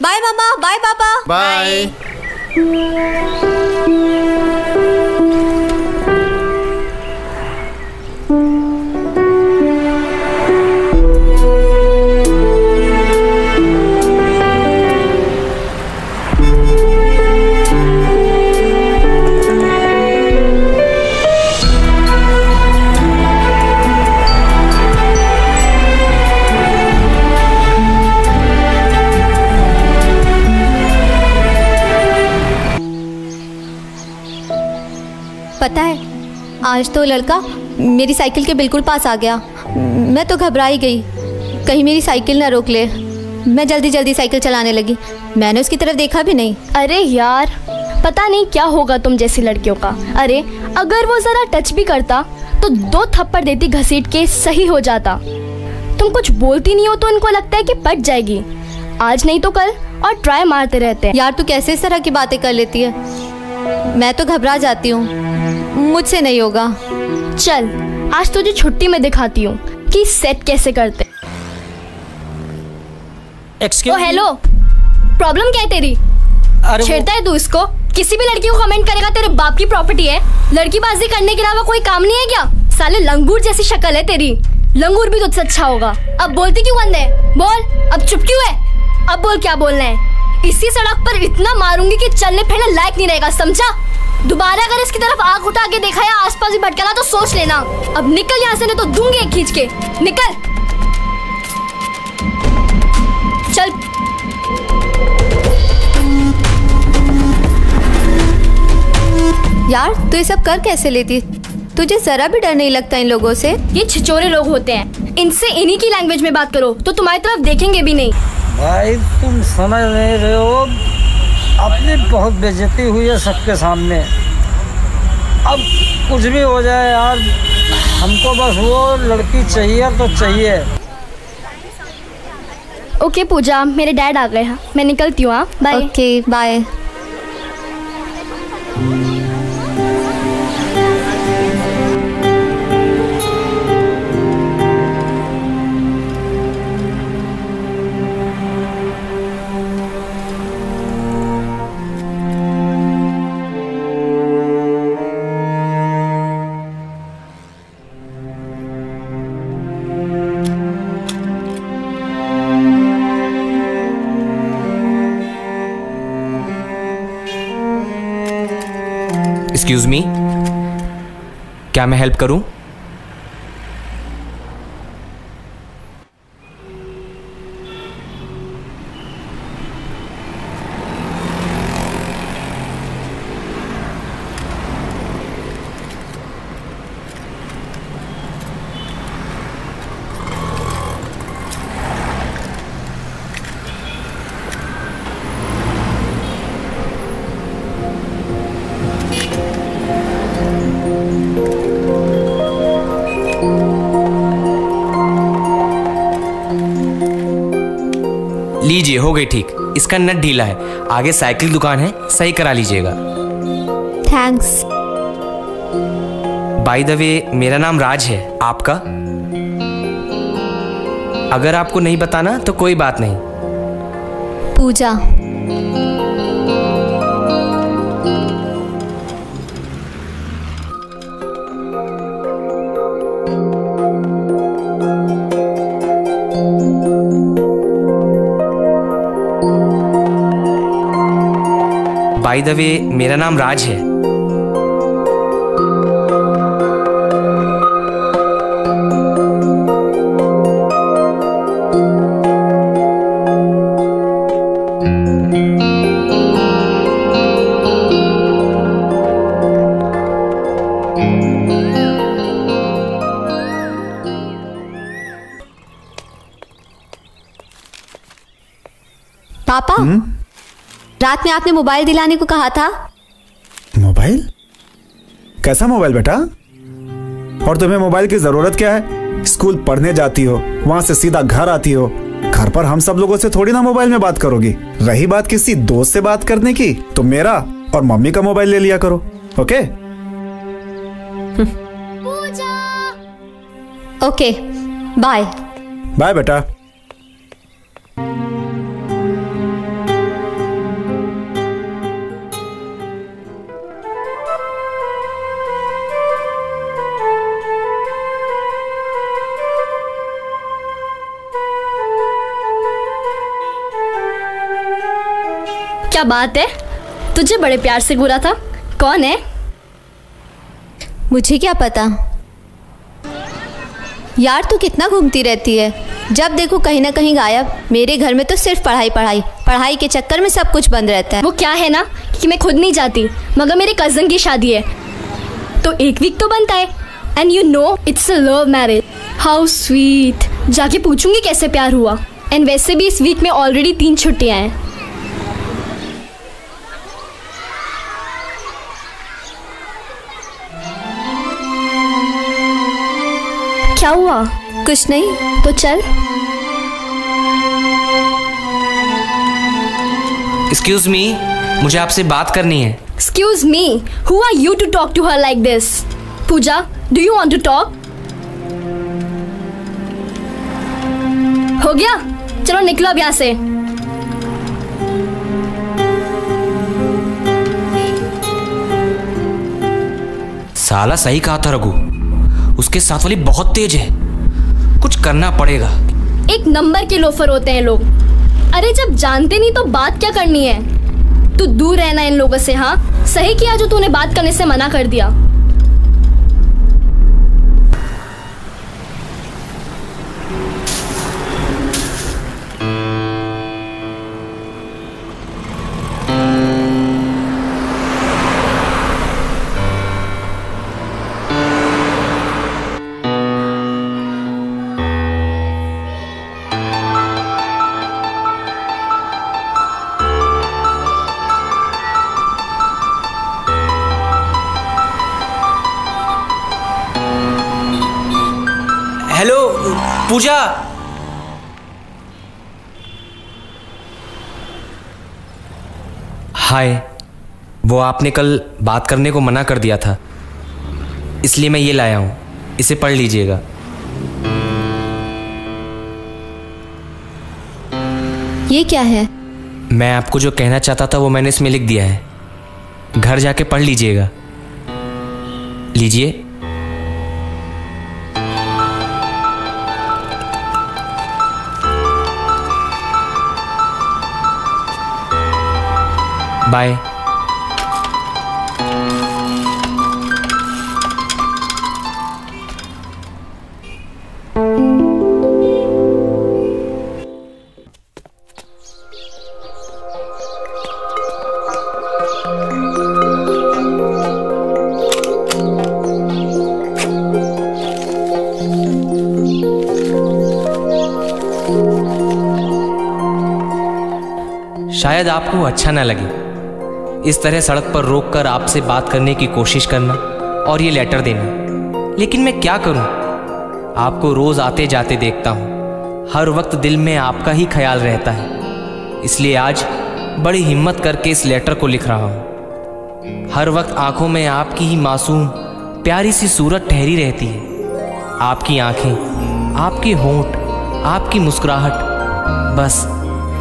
Bye मामा, bye पापा। Bye. पता है आज तो लड़का मेरी साइकिल के बिल्कुल पास आ गया। मैं तो घबरा ही गई, कहीं मेरी साइकिल ना रोक ले। मैं जल्दी जल्दी साइकिल चलाने लगी, मैंने उसकी तरफ देखा भी नहीं। अरे यार, पता नहीं क्या होगा तुम जैसी लड़कियों का। अरे अगर वो जरा टच भी करता तो 2 थप्पड़ देती घसीट के, सही हो जाता। तुम कुछ बोलती नहीं हो तो इनको लगता है कि पट जाएगी, आज नहीं तो कल, और ट्राई मारते रहते हैं। यार तू कैसे इस तरह की बातें कर लेती है, मैं तो घबरा जाती हूँ, मुझसे नहीं होगा। चल आज तुझे छुट्टी में दिखाती हूँ कि सेट कैसे करते। एक्सक्यूज। हेलो, प्रॉब्लम क्या है तेरी? छेड़ता है तू इसको? किसी भी लड़की को कमेंट करेगा तेरे बाप की प्रॉपर्टी है। लड़कीबाजी करने के अलावा कोई काम नहीं है क्या? साले लंगूर जैसी शक्ल है तेरी, लंगूर भी तुझसे अच्छा होगा। अब बोलती क्यों बंद है? बोल, अब चुप क्यों है? अब बोल क्या बोलना है। इसी सड़क पर इतना मारूंगी कि चलने फिरने लायक नहीं रहेगा, समझा? दोबारा अगर इसकी तरफ आंख उठा के देखा या आसपास भी भटका तो सोच लेना। अब निकल यहाँ से, नहीं तो दूंगी एक खींच के। निकल चल। यार तू ये सब कर कैसे लेती, तुझे जरा भी डर नहीं लगता इन लोगों से? ये छिचोरे लोग होते हैं, इनसे इन्हीं की लैंग्वेज में बात करो तो तुम्हारी तरफ देखेंगे भी नहीं। भाई तुम समझ नहीं रहे हो, अपनी बहुत बेइज्जती हुई है सबके सामने। अब कुछ भी हो जाए यार, हमको बस वो लड़की चाहिए तो चाहिए। ओके पूजा, मेरे डैड आ गए हैं, मैं निकलती हूँ। हाँ bye. Okay bye. Excuse me, क्या मैं हेल्प करूं? लीजिए, हो गई ठीक। इसका नट ढीला है, आगे साइकिल दुकान है, सही करा लीजिएगा। थैंक्स। बाय द वे, मेरा नाम राज है, आपका? अगर आपको नहीं बताना तो कोई बात नहीं। पूजा। बाय द वे, मेरा नाम राज है। पापा, रात में आपने मोबाइल दिलाने को कहा था। मोबाइल? कैसा मोबाइल बेटा? और तुम्हें मोबाइल की जरूरत क्या है? स्कूल पढ़ने जाती हो, वहां से सीधा घर आती हो। घर पर हम सब लोगों से थोड़ी ना मोबाइल में बात करोगी। रही बात किसी दोस्त से बात करने की, तो मेरा और मम्मी का मोबाइल ले लिया करो। ओके? Okay, bye. बाय बेटा। क्या बात है, तुझे बड़े प्यार से घूरा था, कौन है? मुझे क्या पता यार, तू कितना घूमती रहती है, जब देखो कहीं ना कहीं गायब। मेरे घर में तो सिर्फ पढ़ाई पढ़ाई पढ़ाई के चक्कर में सब कुछ बंद रहता है। वो क्या है ना कि मैं खुद नहीं जाती, मगर मेरे कजन की शादी है तो एक वीक तो बनता है। And you know it's a love marriage. How sweet. जाके पूछूंगी कैसे प्यार हुआ। एंड वैसे भी इस वीक में ऑलरेडी 3 छुट्टियां हैं। क्या हुआ? कुछ नहीं। तो चल। एक्सक्यूज मी, मुझे आपसे बात करनी है। Excuse me, who are you to talk to her like this? Pooja, do you want to talk? हो गया, चलो निकलो अब यहाँ से। साला सही कहा था रघु, उसके साथ वाली बहुत तेज है, कुछ करना पड़ेगा। एक नंबर के लोफर होते हैं लोग। अरे जब जानते नहीं तो बात क्या करनी है? तू दूर रहना इन लोगों से। हाँ सही किया जो तूने बात करने से मना कर दिया। हेलो पूजा। हाय, वो आपने कल बात करने को मना कर दिया था, इसलिए मैं ये लाया हूं, इसे पढ़ लीजिएगा। ये क्या है? मैं आपको जो कहना चाहता था वो मैंने इसमें लिख दिया है, घर जाके पढ़ लीजिएगा। लीजिए। बाय। शायद आपको अच्छा ना लगे इस तरह सड़क पर रोककर आपसे बात करने की कोशिश करना और ये लेटर देना, लेकिन मैं क्या करूं? आपको रोज आते जाते देखता हूं, हर वक्त दिल में आपका ही ख्याल रहता है, इसलिए आज बड़ी हिम्मत करके इस लेटर को लिख रहा हूं। हर वक्त आंखों में आपकी ही मासूम प्यारी सी सूरत ठहरी रहती है। आपकी आंखें, आपके होंठ, आपकी मुस्कुराहट, बस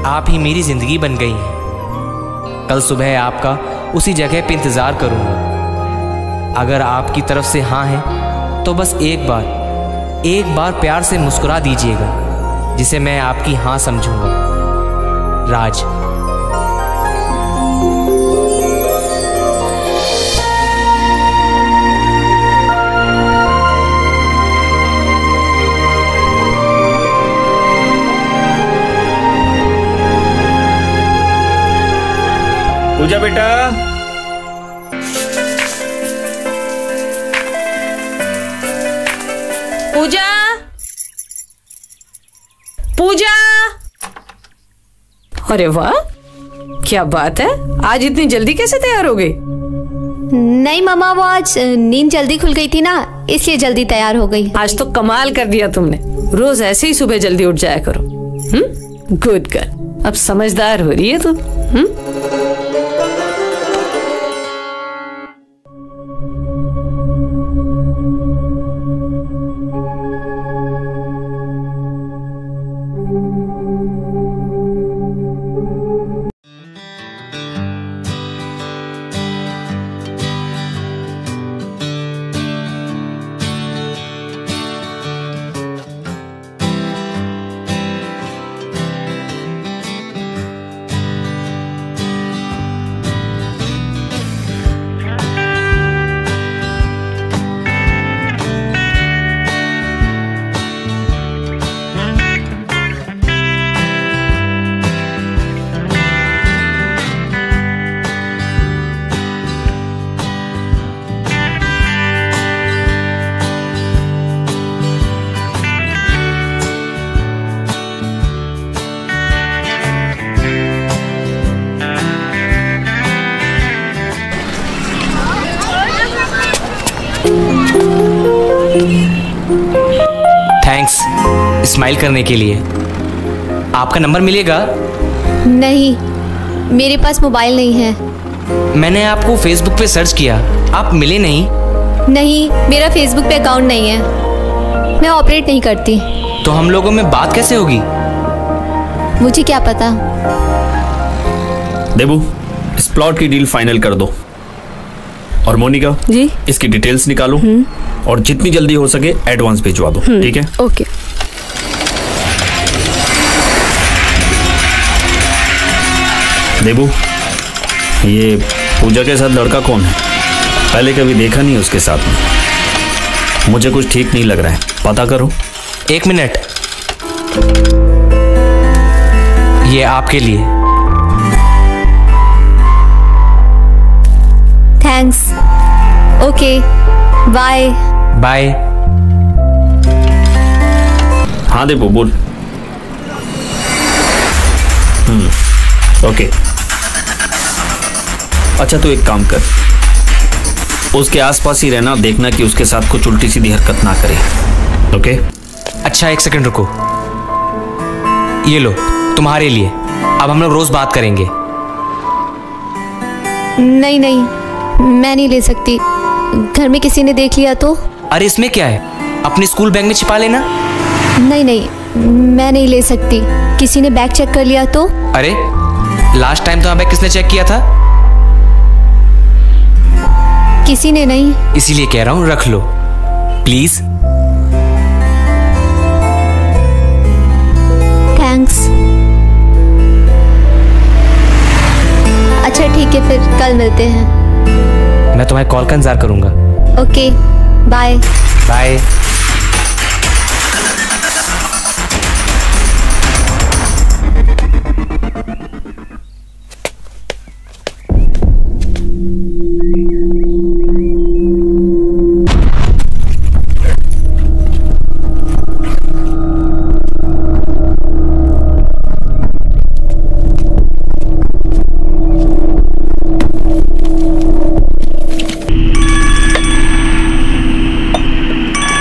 आप ही मेरी जिंदगी बन गई हैं। कल सुबह आपका उसी जगह पे इंतज़ार करूँगा। अगर आपकी तरफ से हाँ है तो बस एक बार प्यार से मुस्कुरा दीजिएगा, जिसे मैं आपकी हाँ समझूंगा। राज। पूजा बेटा, पूजा, पूजा। अरे वाह, क्या बात है, आज इतनी जल्दी कैसे तैयार हो गई? नहीं मामा, वो आज नींद जल्दी खुल गई थी ना, इसलिए जल्दी तैयार हो गई। आज तो कमाल कर दिया तुमने, रोज ऐसे ही सुबह जल्दी उठ जाया करो। गुड गर्ल, अब समझदार हो रही है तू। स्माइल करने के लिए। आपका नंबर मिलेगा? नहीं, मेरे पास मोबाइल नहीं है। मैंने आपको फेसबुक पे सर्च किया, आप मिले नहीं। नहीं, मेरा फेसबुक पे अकाउंट नहीं है, मैं ऑपरेट नहीं करती। तो हम लोगों में बात कैसे होगी? मुझे क्या पता। देबू, इस प्लॉट की डील फाइनल कर दो। और मोनिका जी, इसकी डिटेल्स निकालो और जितनी जल्दी हो सके एडवांस भिजवा दो। ठीक है? ओके। देबू, ये पूजा के साथ लड़का कौन है? पहले कभी देखा नहीं उसके साथ में। मुझे कुछ ठीक नहीं लग रहा है, पता करो। 1 मिनट, ये आपके लिए। थैंक्स। Okay, bye. बाय। हाँ देबू, बोल। ओके। अच्छा, तो एक काम कर, उसके आसपास ही रहना, देखना कि उसके साथ कुछ उल्टी सीधी हरकत ना करे। ओके? अच्छा, 1 सेकंड रुको। ये लो, तुम्हारे लिए। अब हम लोग रोज बात करेंगे। नहीं नहीं, मैं नहीं ले सकती, घर में किसी ने देख लिया तो। अरे इसमें क्या है, अपने स्कूल बैग में छिपा लेना। नहीं नहीं, मैं नहीं ले सकती, किसी ने बैग चेक कर लिया तो। अरे लास्ट टाइम तो बैग किसने चेक किया था? किसी ने नहीं। इसीलिए कह रहा हूं, रख लो प्लीज। थैंक्स। अच्छा ठीक है, फिर कल मिलते हैं। मैं तुम्हारे कॉल का इंतजार करूंगा। Okay, bye. बाय।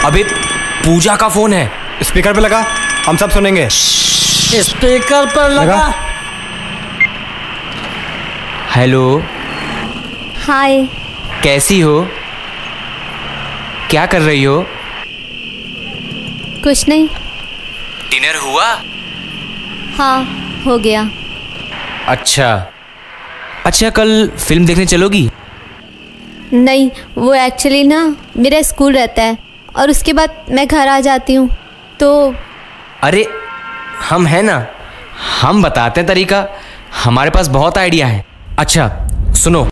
अबे पूजा का फोन है। स्पीकर पे लगा, हम सब सुनेंगे। स्पीकर पर लगा। हेलो, हाय। कैसी हो? क्या कर रही हो? कुछ नहीं। डिनर हुआ? हाँ, हो गया। अच्छा, कल फिल्म देखने चलोगी? नहीं, वो एक्चुअली ना मेरा स्कूल रहता है और उसके बाद मैं घर आ जाती हूँ तो। अरे हम हैं ना, हम बताते हैं तरीका, हमारे पास बहुत आइडिया है। अच्छा सुनो,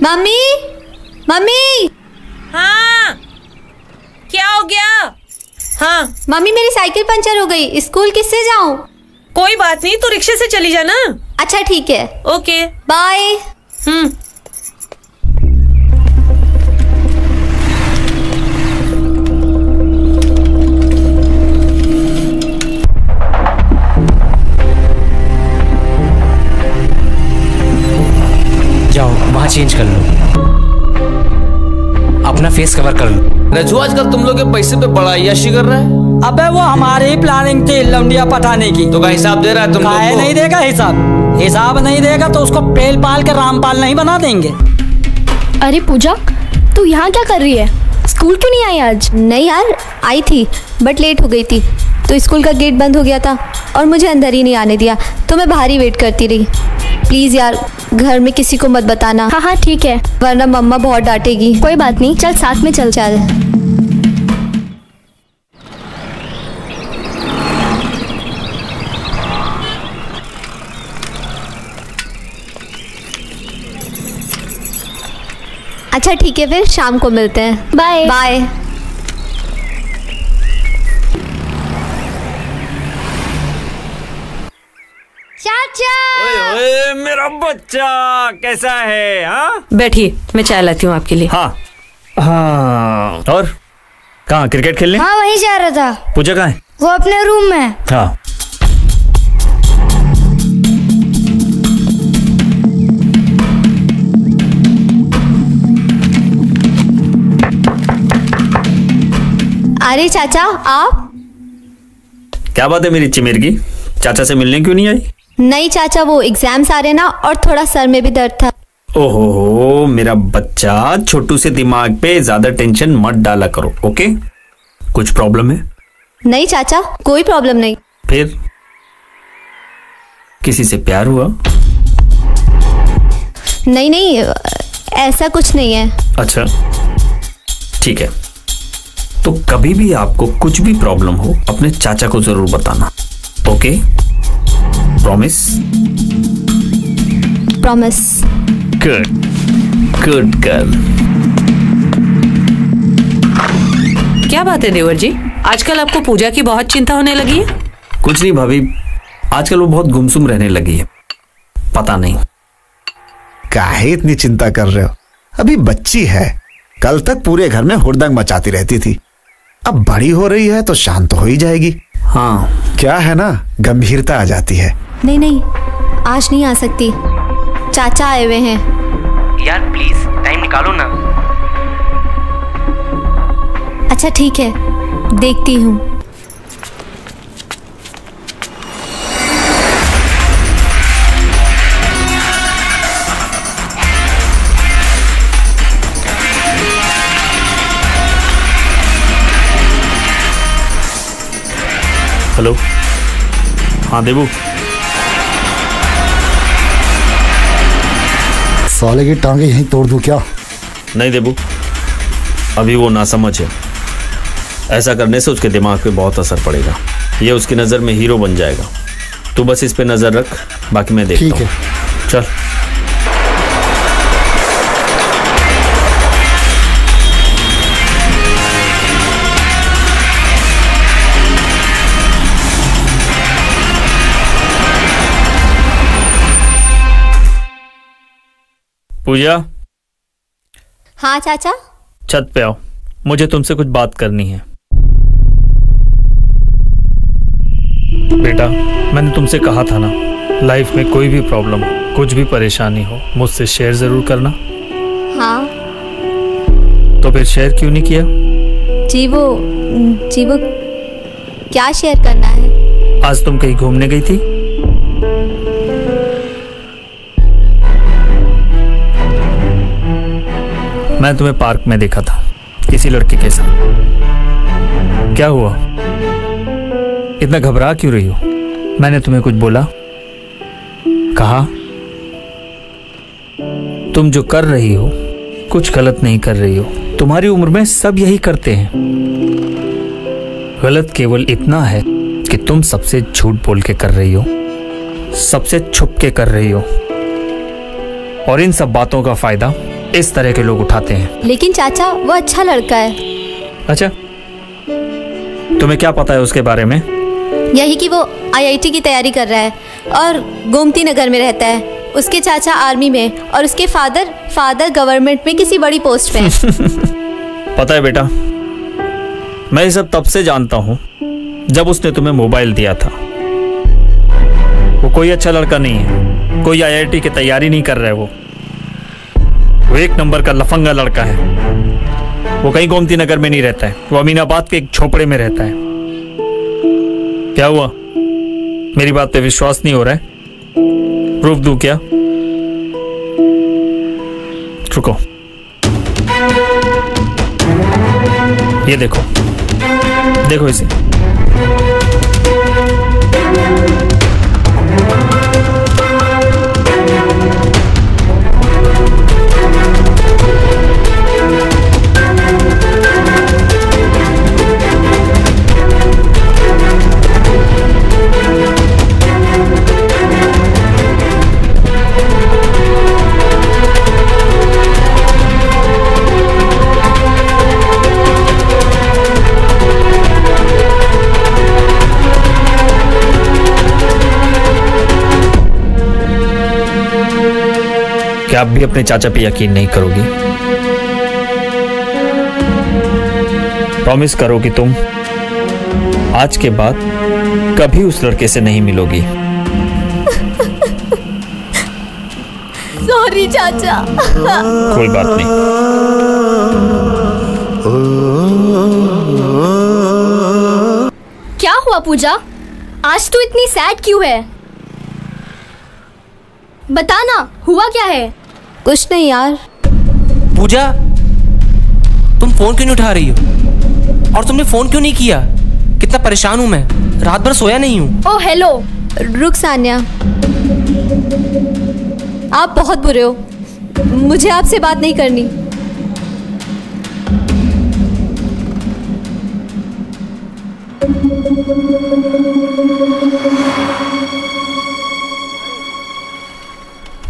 मम्मी, मम्मी। हाँ, क्या हो गया? हाँ मम्मी, मेरी साइकिल पंचर हो गई, स्कूल किससे जाऊं? कोई बात नहीं, तू रिक्शे से चली जाना। अच्छा ठीक है, ओके बाय। जाओ वहां चेंज कर लो, अपना फेस कवर कर लो। रजू, आजकल तुम लोग के पैसे पे बड़ा यशी कर रहा है। अबे वो हमारी ही प्लानिंग थी लौंडिया पटाने की। तो का हिसाब दे रहा है तुम लोग को? नहीं देगा हिसाब नहीं देगा तो उसको पेल पाल कर रामपाल नहीं बना देंगे। अरे पूजा, तू यहाँ क्या कर रही है? स्कूल स्कूल क्यों नहीं आई आज? नहीं यार, आई थी बट लेट हो गई थी, तो स्कूल का गेट बंद हो गया था और मुझे अंदर ही नहीं आने दिया, तो मैं बाहर ही वेट करती रही। प्लीज़ यार, घर में किसी को मत बताना। हाँ हाँ ठीक है, वरना मम्मा बहुत डांटेगी। कोई बात नहीं, चल साथ में चल। चल। अच्छा ठीक है, फिर शाम को मिलते हैं। Bye bye. चाचा, ओए मेरा बच्चा कैसा है? हाँ बैठिए, मैं चाय लाती हूँ आपके लिए। हाँ हाँ। और कहाँ क्रिकेट खेलने? हाँ वहीं जा रहा था। पूजा कहाँ है? वो अपने रूम में। हाँ अरे चाचा आप? क्या बात है मेरी चिमेर की, चाचा से मिलने क्यों नहीं आई? नहीं चाचा, वो एग्जाम्स आ रहे ना और थोड़ा सर में भी दर्द था। ओहो मेरा बच्चा, छोटू से दिमाग पे ज्यादा टेंशन मत डाला करो, ओके? कुछ प्रॉब्लम है? नहीं चाचा, कोई प्रॉब्लम नहीं। फिर किसी से प्यार हुआ? नहीं नहीं, ऐसा कुछ नहीं है। अच्छा ठीक है, तो कभी भी आपको कुछ भी प्रॉब्लम हो अपने चाचा को जरूर बताना, okay? Promise? Promise. Good good girl. क्या बात है देवर जी, आजकल आपको पूजा की बहुत चिंता होने लगी है? कुछ नहीं भाभी, आजकल वो बहुत गुमसुम रहने लगी है, पता नहीं काहे इतनी चिंता कर रहे हो? अभी बच्ची है, कल तक पूरे घर में हुड़दंग मचाती रहती थी, अब बड़ी हो रही है तो शांत हो ही जाएगी। हाँ क्या है ना, गंभीरता आ जाती है। नहीं नहीं, आज नहीं आ सकती, चाचा आए हुए हैं। यार प्लीज टाइम निकालो ना। अच्छा ठीक है, देखती हूँ। हेलो, हाँ देबू। साले की टांगे यहीं तोड़ दूं क्या? नहीं देबू, अभी वो नासमझ है, ऐसा करने से उसके दिमाग पे बहुत असर पड़ेगा, ये उसकी नज़र में हीरो बन जाएगा। तू बस इस पे नज़र रख, बाकी मैं देखता हूँ। ठीक है चल। पूजा, हाँ चाचा। छत पे आओ, मुझे तुमसे कुछ बात करनी है। बेटा, मैंने तुमसे कहा था ना, लाइफ में कोई भी प्रॉब्लम हो, कुछ भी परेशानी हो, मुझसे शेयर जरूर करना। हाँ। तो फिर शेयर क्यों नहीं किया? जी वो क्या शेयर करना है? आज तुम कहीं घूमने गई थी? मैं तुम्हें पार्क में देखा था किसी लड़के के साथ। क्या हुआ, इतना घबरा क्यों रही हो? मैंने तुम्हें कुछ बोला? कहा तुम जो कर रही हो कुछ गलत नहीं कर रही हो, तुम्हारी उम्र में सब यही करते हैं। गलत केवल इतना है कि तुम सबसे झूठ बोल के कर रही हो, सबसे छुप के कर रही हो, और इन सब बातों का फायदा इस तरह के लोग उठाते हैं। लेकिन चाचा, वो अच्छा लड़का है। अच्छा, तुम्हें क्या पता है उसके बारे में? यही कि वो IIT की तैयारी कर रहा है और गोमती नगर में रहता है। उसके चाचा आर्मी में और उसके फादर गवर्नमेंट में किसी बड़ी पोस्ट पे हैं। पता है बेटा, मैं ये सब तब से जानता हूँ जब उसने तुम्हें मोबाइल दिया था। वो कोई अच्छा लड़का नहीं है, कोई IIT की तैयारी नहीं कर रहा है। वो एक नंबर का लफंगा लड़का है। वो कहीं गोमती नगर में नहीं रहता है, वो अमीनाबाद के एक झोपड़े में रहता है। क्या हुआ, मेरी बात पे विश्वास नहीं हो रहा है? प्रूफ दूं क्या? रुको। ये देखो, देखो इसे। क्या आप भी अपने चाचा पे यकीन नहीं करोगी? प्रॉमिस करो कि तुम आज के बाद कभी उस लड़के से नहीं मिलोगी। सॉरी चाचा। कोई बात नहीं। क्या हुआ पूजा? आज तू इतनी सैड क्यों है? बता ना, हुआ क्या है? कुछ नहीं यार। पूजा, तुम फोन क्यों नहीं उठा रही हो? और तुमने फोन क्यों नहीं किया? कितना परेशान हूं मैं, रात भर सोया नहीं हूं। Oh hello. रुक सान्या, आप बहुत बुरे हो, मुझे आपसे बात नहीं करनी।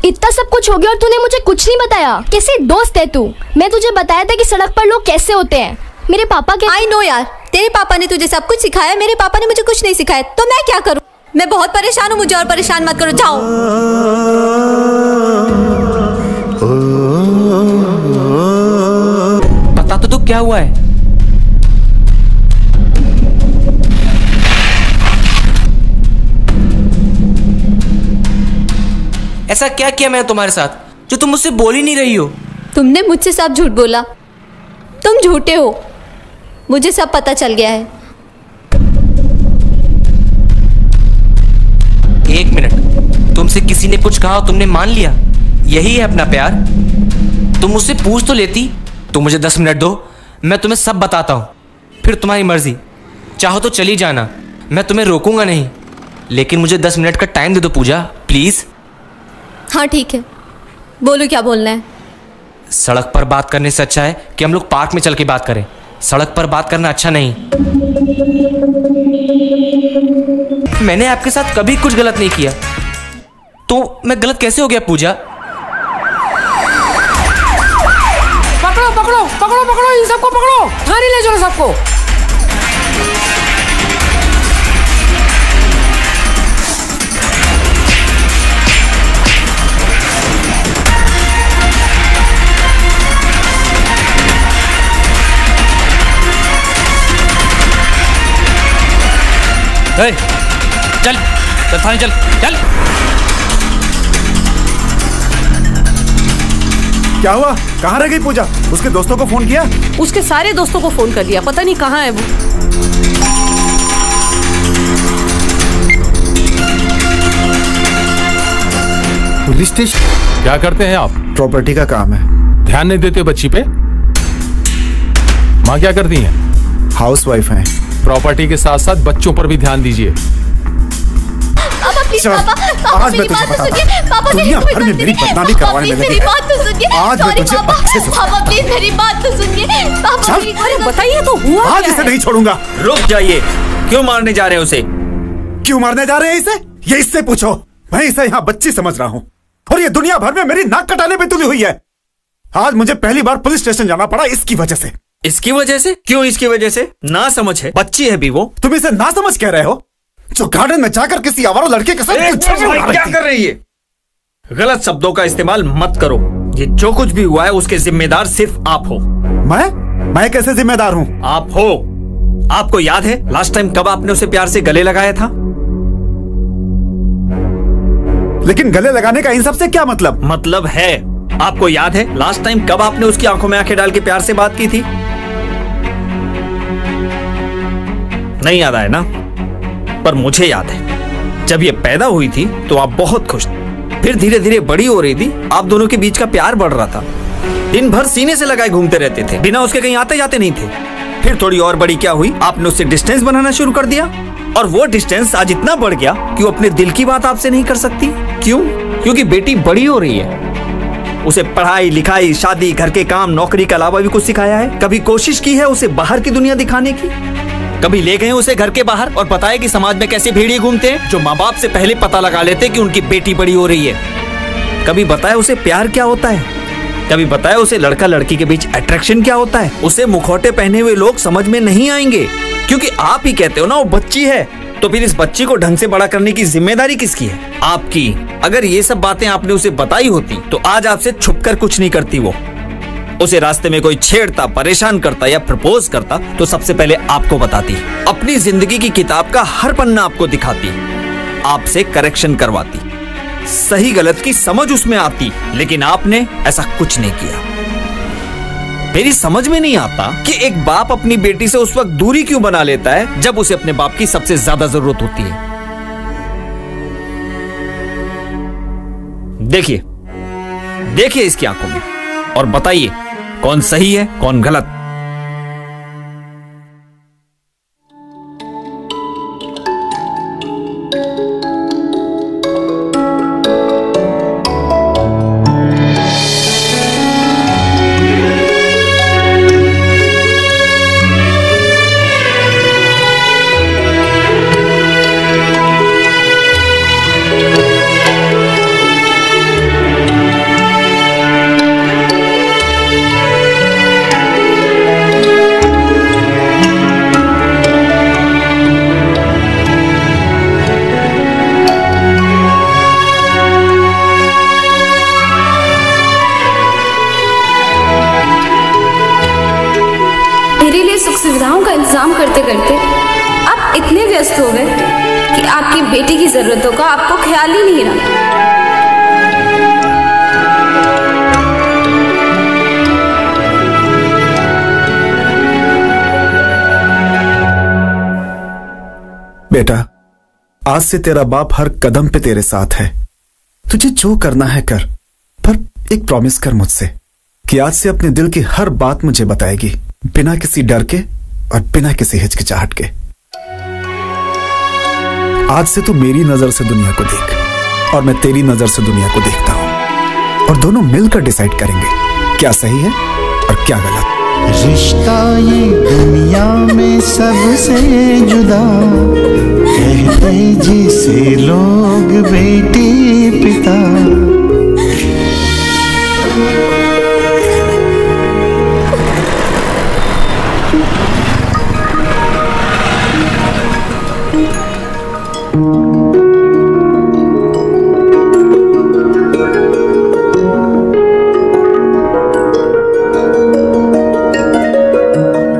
इतना सब कुछ हो गया और तूने मुझे कुछ नहीं बताया। कैसे दोस्त है तू? मैं तुझे बताया था कि सड़क पर लोग कैसे होते हैं। मेरे पापा के आई नो यार, तेरे पापा ने तुझे सब कुछ सिखाया, मेरे पापा ने मुझे कुछ नहीं सिखाया, तो मैं क्या करूं? मैं बहुत परेशान हूं, मुझे और परेशान मत करो, जाओ। बता तो क्या हुआ है? ऐसा क्या किया मैंने तुम्हारे साथ जो तुम मुझसे बोल ही नहीं रही हो? तुमने मुझसे सब झूठ बोला, तुम झूठे हो, मुझे सब पता चल गया है। एक मिनट, तुमसे किसी ने कुछ कहा और तुमने मान लिया? यही है अपना प्यार? तुम मुझसे पूछ तो लेती। तुम मुझे 10 मिनट दो, मैं तुम्हें सब बताता हूं, फिर तुम्हारी मर्जी, चाहो तो चली जाना, मैं तुम्हें रोकूंगा नहीं, लेकिन मुझे 10 मिनट का टाइम दे दो पूजा, प्लीज। हाँ ठीक है, बोलो क्या बोलना है। सड़क पर बात करने से अच्छा है कि हम लोग पार्क में चल के बात करें। सड़क पर बात करना अच्छा नहीं। मैंने आपके साथ कभी कुछ गलत नहीं किया, तो मैं गलत कैसे हो गया पूजा? पकड़ो पकड़ो पकड़ो पकड़ो, इन सबको पकड़ो, थाने ले चलो सबको। चल चल थाने चल चल। क्या हुआ? कहाँ रह गई पूजा? उसके दोस्तों को फोन किया? उसके सारे दोस्तों को फोन कर लिया, पता नहीं कहाँ है वो। Police station? क्या करते हैं आप? प्रॉपर्टी का काम है। ध्यान नहीं देते बच्ची पे? माँ क्या करती हैं? हाउसवाइफ हैं। प्रॉपर्टी के साथ साथ बच्चों पर भी ध्यान दीजिए। पापा प्लीज, पापा आज मैं तुझे बताता हूं, दुनिया भर में मेरी बदनामी करवाने में लगी है। आज मैं तुझे अच्छे से पापा प्लीज मेरी बात तो सुनिए। पापा प्लीज, अरे बताइए तो हुआ आज क्या इसे है? नहीं छोड़ूंगा। रुक जाइए, क्यों मारने जा रहे हैं उसे? क्यों मारने जा रहे हैं इसे? ये इससे पूछो। मैं इसे यहाँ बच्ची समझ रहा हूँ और ये दुनिया भर में मेरी नाक कटाने पे तुली हुई है। आज मुझे पहली बार पुलिस स्टेशन जाना पड़ा इसकी वजह से। इसकी वजह से? क्यों इसकी वजह से? ना समझ है, बच्ची है भी वो। तुम इसे ना समझ कह रहे हो जो गार्डन में जाकर किसी आवारा लड़के के साथ क्या कर रही है? गलत शब्दों का इस्तेमाल मत करो। ये जो कुछ भी हुआ है उसके जिम्मेदार सिर्फ आप हो। मैं कैसे जिम्मेदार हूँ? आप हो। आपको याद है लास्ट टाइम कब आपने उसे प्यार से गले लगाया था? लेकिन गले लगाने का इन सब से क्या मतलब? मतलब है, आपको याद है लास्ट टाइम कब आपने उसकी आंखों में आंखें डाल के प्यार से बात की थी? नहीं याद आया ना? पर मुझे याद है, जब ये पैदा हुई थी तो आप बहुत खुश थे, फिर धीरे धीरे बड़ी हो रही थी, आप दोनों के बीच का प्यार बढ़ रहा था, दिन भर सीने से लगाए घूमते रहते थे, बिना उसके कहीं आते जाते नहीं थे। फिर थोड़ी और बड़ी क्या हुई, आपने उससे डिस्टेंस बनाना शुरू कर दिया। और वो डिस्टेंस आज इतना बढ़ गया कि वो अपने दिल की बात आपसे नहीं कर सकती। क्यों? क्योंकि बेटी बड़ी हो रही है। उसे पढ़ाई लिखाई, शादी, घर के काम, नौकरी के अलावा भी कुछ सिखाया है? कभी कोशिश की है उसे बाहर की दुनिया दिखाने की? कभी ले गए उसे घर के बाहर और बताया कि समाज में कैसे भेड़िए घूमते हैं, जो माँ बाप से पहले पता लगा लेते कि उनकी बेटी बड़ी हो रही है? कभी बताया उसे प्यार क्या होता है? कभी बताया उसे लड़का लड़की के बीच अट्रैक्शन क्या होता है? उसे मुखौटे पहने हुए लोग समझ में नहीं आएंगे, क्योंकि आप ही कहते हो ना वो बच्ची है। तो फिर इस बच्ची को ढंग से बड़ा करने की जिम्मेदारी किसकी है? आपकी। अगर ये सब बातें आपने उसे बताई होती तो आज आपसे छुपकर कुछ नहीं करती वो। उसे रास्ते में कोई छेड़ता, परेशान करता या प्रपोज करता तो सबसे पहले आपको बताती, अपनी जिंदगी की किताब का हर पन्ना आपको दिखाती, आपसे करेक्शन करवाती, सही गलत की समझ उसमें आती। लेकिन आपने ऐसा कुछ नहीं किया। मेरी समझ में नहीं आता कि एक बाप अपनी बेटी से उस वक्त दूरी क्यों बना लेता है जब उसे अपने बाप की सबसे ज्यादा जरूरत होती है। देखिए, देखिए इसकी आंखों में और बताइए कौन सही है कौन गलत। करते करते आप इतने व्यस्त हो गए कि आपकी बेटी की जरूरतों का आपको ख्याल ही नहीं रहा। बेटा, आज से तेरा बाप हर कदम पे तेरे साथ है। तुझे जो करना है कर, पर एक प्रॉमिस कर मुझसे कि आज से अपने दिल की हर बात मुझे बताएगी, बिना किसी डर के और बिना किसी हिचकिचाहट के। आज से तू मेरी नजर से दुनिया को देख और मैं तेरी नजर से दुनिया को देखता हूं, और दोनों मिलकर डिसाइड करेंगे क्या सही है और क्या गलत। रिश्ता ये दुनिया में सबसे जुदा, कहते जिसे लोग बेटी पिता।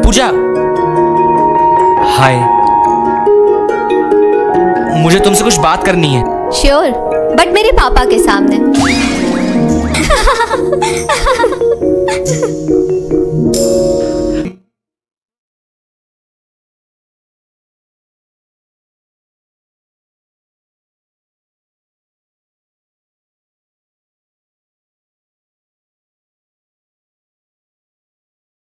पूजा, हाय। मुझे तुमसे कुछ बात करनी है। श्योर, बट मेरे पापा के सामने।